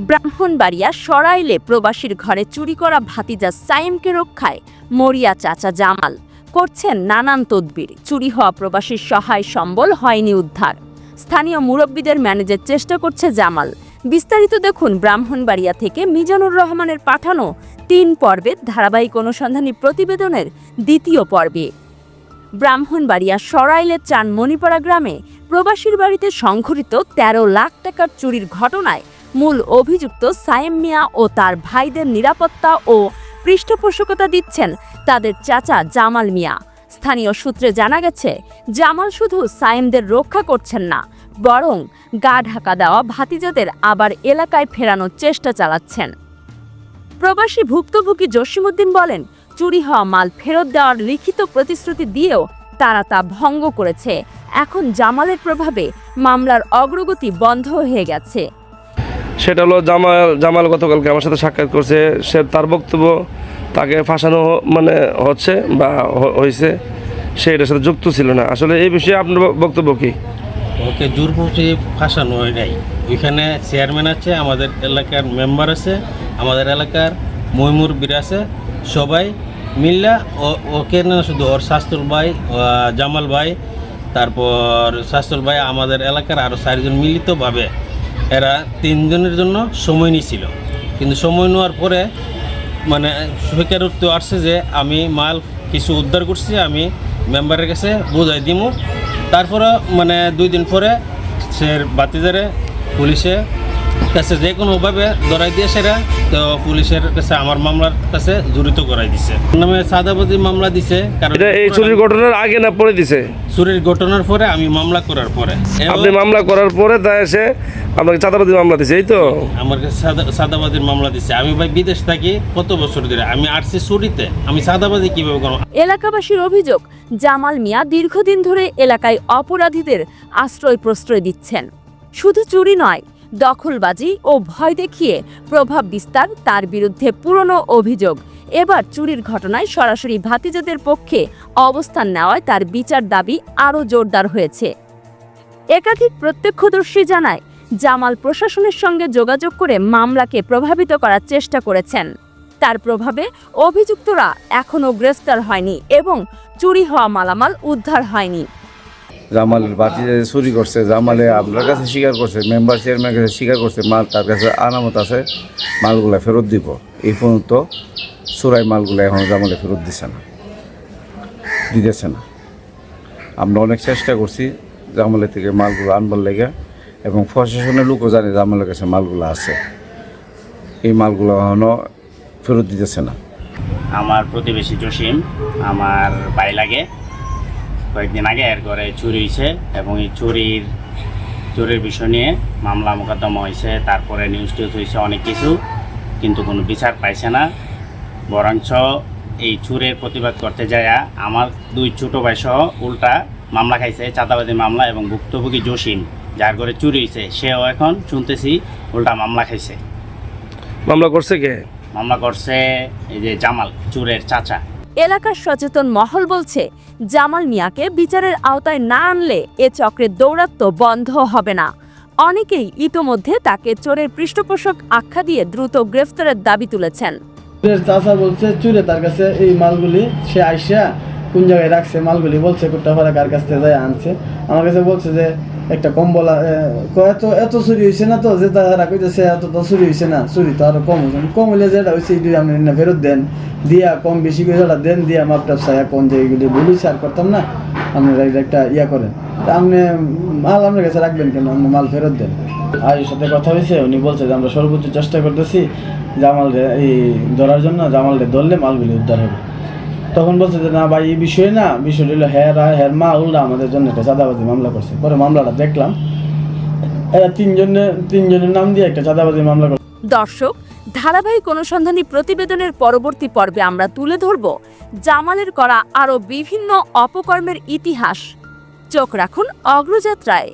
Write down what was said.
ব্রাহ্মণবাড়িয়া সরাইলে প্রবাসীর ঘরে চুরি করা ভাতিজা সাইমকে রক্ষায় মরিয়া চাচা জামাল করছেন নানান তদবির। চুরি হওয়া প্রবাসীর সহায় সম্বল হয়নি উদ্ধার। স্থানীয় মুরব্বীদের ম্যানেজের চেষ্টা করছে জামাল। বিস্তারিত দেখুন ব্রাহ্মণবাড়িয়া থেকে মিজানুর রহমানের পাঠানো ৩ পর্বের ধারাবাহিক অনুসন্ধানী প্রতিবেদনের দ্বিতীয় পর্বে। ব্রাহ্মণবাড়িয়া সরাইলের চানমণিপাড়া গ্রামে প্রবাসীর বাড়িতে সংঘটিত ১৩ লাখ টাকার চুরির ঘটনায় মূল অভিযুক্ত সায়েম মিয়া ও তার ভাইদের নিরাপত্তা ও পৃষ্ঠপোষকতা দিচ্ছেন তাদের চাচা জামাল মিয়া। স্থানীয় সূত্রে জানা গেছে, জামাল শুধু সায়েমদের রক্ষা করছেন না, বরং গা ঢাকা দেওয়া ভাতিজাদের আবার এলাকায় ফেরানোর চেষ্টা চালাচ্ছেন। প্রবাসী ভুক্তভোগী জসিমউদ্দিন বলেন, চুরি হওয়া মাল ফেরত দেওয়ার লিখিত প্রতিশ্রুতি দিয়েও তারা তা ভঙ্গ করেছে। এখন জামালের প্রভাবে মামলার অগ্রগতি বন্ধ হয়ে গেছে। সেটা হলো জামাল গতকালকে আমার সাথে সাক্ষাৎ করছে। সে তার বক্তব্য তাকে ফাঁসানো হচ্ছে বা হয়েছে, সে এটার সাথে যুক্ত ছিল না। আসলে এই বিষয়ে আপনার বক্তব্য কি? ওকে জোরপূর্বক ফাঁসানো হয় নাই। ওইখানে চেয়ারম্যান আছে, আমাদের এলাকার মেম্বার আছে, আমাদের এলাকার ময়মুরবির আছে, সবাই মিল্লা ওকে না শুধু ওর শাস্তুল ভাই, জামাল ভাই, তারপর শাস্তুল ভাই, আমাদের এলাকার আরও 4 জন মিলিতভাবে এরা 3 জনের জন্য সময় নিয়েছিল। কিন্তু সময় নেওয়ার পরে স্বীকারোক্তি আসছে যে আমি মাল কিছু উদ্ধার করছি, আমি মেম্বারের কাছে বোঝাই দিমু। তারপরে 2 দিন পরে সে বাতিজারে পুলিশের কাছে যে কোনোভাবে ধরাই দিয়ে সেরা তো পুলিশের কাছে আমার মামলার কাছে জড়িত করাই দিছে। নামে সাদাবাদী মামলা দিছে। কারণ এই চুরির ঘটনার আগে না পরে দিছে? চুরির ঘটনার পরে আমি মামলা করার পরে। আপনি মামলা করার পরে তাই এসে আপনাকে চাঁদাবাদী মামলা দিছে, এই তো? আমার কাছে সাদাবাদীর মামলা দিছে। আমি ভাই বিদেশ থাকি কত বছর ধরে, আমি আসছি চুরিতে, আমি সাদাবাদী কিভাবে করব? এলাকাবাসীর অভিযোগ, জামাল মিয়া দীর্ঘদিন ধরে এলাকায় অপরাধীদের আশ্রয় প্রশ্রয় দিচ্ছেন। শুধু চুরি নয়, দখলবাজি ও ভয় দেখিয়ে প্রভাব বিস্তার তার বিরুদ্ধে পুরনো অভিযোগ। এবার চুরির ঘটনায় সরাসরি ভাতিজাদের পক্ষে অবস্থান নেওয়ায় তার বিচার দাবি আরও জোরদার হয়েছে। একাধিক প্রত্যক্ষদর্শী জানায়, জামাল প্রশাসনের সঙ্গে যোগাযোগ করে মামলাকে প্রভাবিত করার চেষ্টা করেছেন। তার প্রভাবে অভিযুক্তরা এখনও গ্রেফতার হয়নি এবং চুরি হওয়া মালামাল উদ্ধার হয়নি। জামালের বাতি চুরি করছে, জামালে আপনার কাছে স্বীকার করছে, মেম্বার চেয়ারম্যানের কাছে স্বীকার করছে, মাল তার কাছে আনামত আছে, মালগুলা ফেরত দিব। এই পর্যন্ত চোরাই মালগুলো এখন জামালে ফেরত দিতেছে না। আমরা অনেক চেষ্টা করছি জামালের থেকে মালগুলো আনবার লেগে, এবং প্রশাসনের লোকও জানে জামালের কাছে মালগুলো আছে। এই মালগুলো এখনও ফেরত দিতেছে না। আমার প্রতিবেশী জসিম আমার ভাই লাগে। কয়েকদিন আগে এর ঘরে চুরি হয়েছে এবং এই চুরির বিষয় নিয়ে মামলা মোকদ্দমা হয়েছে। তারপরে নিউজ টিউজ হয়েছে অনেক কিছু, কিন্তু কোনো বিচার পাইছে না। বরঞ্চ এই চুরের প্রতিবাদ করতে যায় আমার 2 ছোটো ভাই সহ উল্টা মামলা খাইছে, চাঁদাবাদী মামলা। এবং ভুক্তভোগী জসিম, যার ঘরে চুরি হয়েছে, সেও এখন শুনতেছি উল্টা মামলা খাইছে। মামলা করছে কে? মামলা করছে এই যে জামাল, চুরের চাচা। এলাকার সচেতন মহল বলছে, জামাল মিয়াকে বিচারের আওতায় না আনলে এ চক্রের দৌরাত্ম্য বন্ধ হবে না। অনেকেই ইতোমধ্যে তাকে চোরের পৃষ্ঠপোষক আখ্যা দিয়ে দ্রুত গ্রেফতারের দাবি তুলেছেন। চাচা বলছে চুরে তার কাছে এই মালগুলি সে আইসা কোন জায়গায় রাখছে মালগুলি, বলছে কোট্টাপাড়া কার কাছ থেকে যায় আনছে। আমার কাছে বলছে যে একটা কম্বল এত চুরি হয়েছে না, তো যে তারা কইতেছে এত তো চুরি হয়েছে না, চুরি তো আরো কম হইলে যেটা হয়েছে এইটু আপনি ফেরত দেন, দিয়া কম বেশি করে যেটা দেন, দিয়া মাপটা ছায়া কোন যে এইগুলি বলেছে আর করতাম না, আপনারা একটা করেন, তা আপনি মাল আপনার কাছে রাখবেন কেন, আপনি মাল ফেরত দেন। ভাইয়ের সাথে কথা হয়েছে, উনি বলছে যে আমরা সর্বোচ্চ চেষ্টা করতেছি জামালরে এই ধরার জন্য, জামালরে ধরলে মালগুলি উদ্ধার হবে। তখন বলছে যে না ভাই এই বিষয় না, বিষয়টা হলো হের মা উল্টা আমাদের জন্য একটা চাঁদাবাজি মামলা করছে। পরে মামলাটা দেখলাম, এরা 3 জনের নাম দিয়ে একটা চাঁদাবাজি মামলা করছে। দর্শক, ধারাবাহিক অনুসন্ধানী প্রতিবেদনের পরবর্তী পর্বে আমরা তুলে ধরব জামালের করা আরও বিভিন্ন অপকর্মের ইতিহাস। চোখ রাখুন অগ্রযাত্রায়।